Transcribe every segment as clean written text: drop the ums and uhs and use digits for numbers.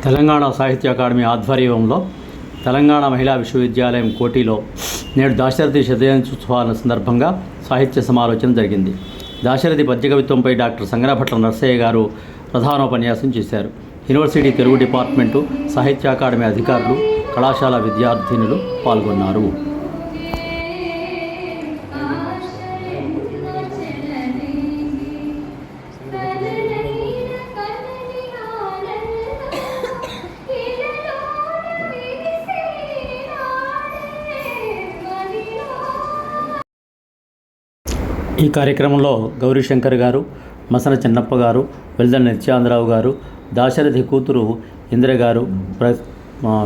తెలంగాణ సాహిత్య అకాడమీ ఆధ్వర్యంలో తెలంగాణ మహిళా విశ్వవిద్యాలయం కోటిలో నేడు దాశరథి శతజయంత్యుత్సవాల సందర్భంగా సాహిత్య సమాలోచన జరిగింది. దాశరథి పద్య కవిత్వంపై డాక్టర్ సంగనభట్ల నర్సయ్య గారు ప్రధానోపన్యాసం చేశారు. యూనివర్సిటీ తెలుగు డిపార్ట్మెంటు, సాహిత్య అకాడమీ అధికారులు, కళాశాల విద్యార్థినులు పాల్గొన్నారు. ఈ కార్యక్రమంలో గౌరీశంకర్ గారు, మసన చెన్నప్ప గారు, వెల్దన్ నిత్యాంధ్రరావు గారు, దాశరథి కూతురు ఇందిర గారు,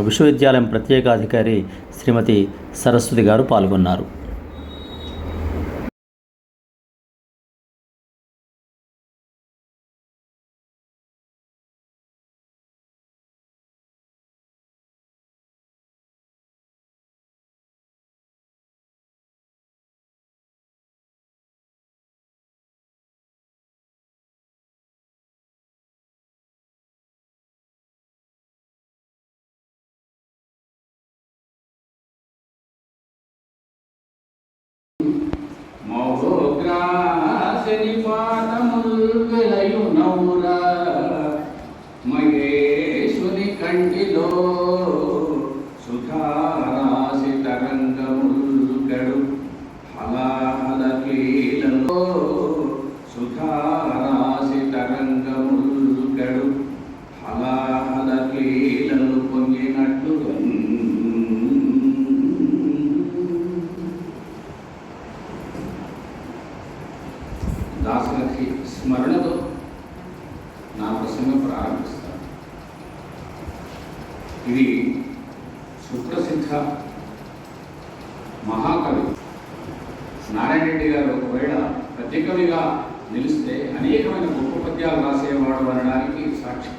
విశ్వవిద్యాలయం ప్రత్యేకాధికారి శ్రీమతి సరస్వతి గారు పాల్గొన్నారు. మహేశుని కంటిలో సుధారాశి తరంగముల్గడు హలాహల క్రీడలో సుధారాశి తరంగముల్గడు హలాహల క్రీడలు పొంగినట్లు దాశరథి స్మరణతో నా ప్రసంగం ప్రారంభిస్తాను. ఇది సుప్రసిద్ధ మహాకవి నారాయణ రెడ్డి గారు ఒకవేళ పద్యకవిగా నిలిస్తే అనేకమైన గొప్ప పద్యాలు రాసేవాడు అనడానికి సాక్షి.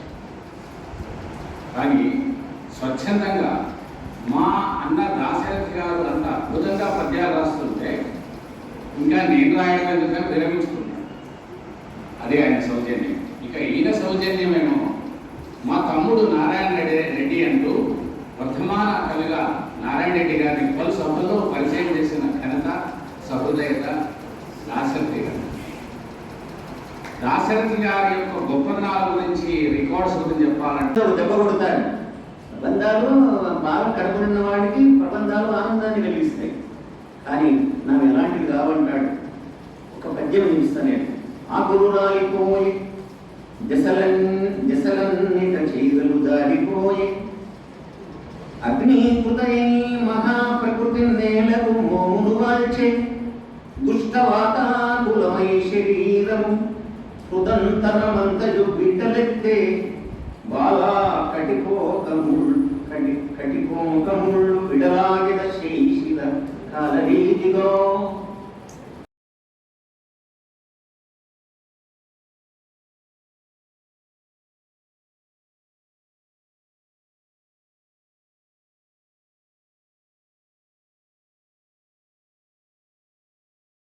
కానీ స్వచ్ఛందంగా మా అన్న దాశరథి గారు అంత అద్భుతంగా పద్యాలు రాస్తుంటే ఇంకా నేను రాయడం ఎందుకని విరమించుకున్నాను. అదే ఆయన సౌజన్యం. ఇక ఈయన సౌజన్యమేమో మా తమ్ముడు నారాయణ రెడ్డి అంటూ వర్ధమాన కవిగా నారాయణ రెడ్డి గారిని పలు సభల్లో పరిచయం చేసిన ఘనత, సహృదయత దాశరథి గారు. దాశరథి గారి యొక్క గొప్పతనాల గురించి, రికార్డ్స్ గురించి చెప్పాలంటే దెబ్బ కొడతాడు. ప్రబంధాలు బాగా కడుపునున్న వాడికి ప్రబంధాలు ఆనందాన్ని కలిగిస్తాయి. కానీ నాకు ఎలాంటివి కావంటాడు. ఒక పద్యం వినిపిస్తాను నేను. ఆకులు రాలిపోయి జసలన్నిట చీరలు దారిపోయి అగ్నికృతయై మహాప్రకృతి నేలకు మోమును వాల్చే దుష్టవాతాకులమై శరీరము హృదంతరమంతయు బిడ్డలెత్తే బాలా కటిపోకముళ్ళు విడలాగిన శైశిల కాలరీతిగో